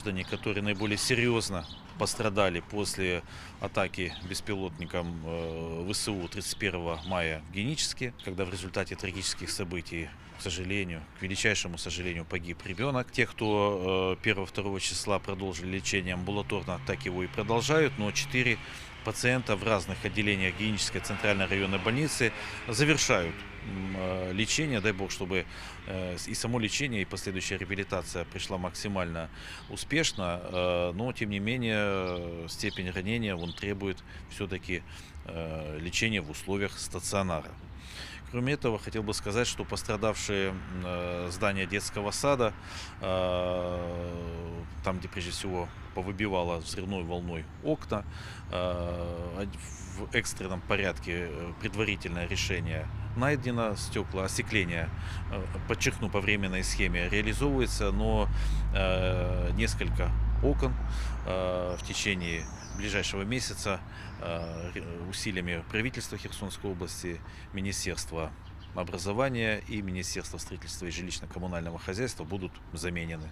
Граждане, которые наиболее серьезно пострадали после атаки беспилотником ВСУ 31 мая в Геническе, когда в результате трагических событий, к сожалению, к величайшему сожалению, погиб ребенок. Те, кто 1-2 числа продолжили лечение амбулаторно, так его и продолжают, но 4 пациента в разных отделениях Генической центральной районной больницы завершают лечение. Дай бог, чтобы и само лечение, и последующая реабилитация пришла максимально успешно, но тем не менее степень ранения он требует все-таки лечения в условиях стационара. Кроме этого, хотел бы сказать, что пострадавшие здания детского сада, там, где прежде всего повыбивало взрывной волной окна, в экстренном порядке предварительное решение найдено, стекла остекления, подчеркну, по временной схеме реализовывается, но несколько окон в течение ближайшего месяца усилиями правительства Херсонской области, Министерства образования и Министерства строительства и жилищно-коммунального хозяйства будут заменены.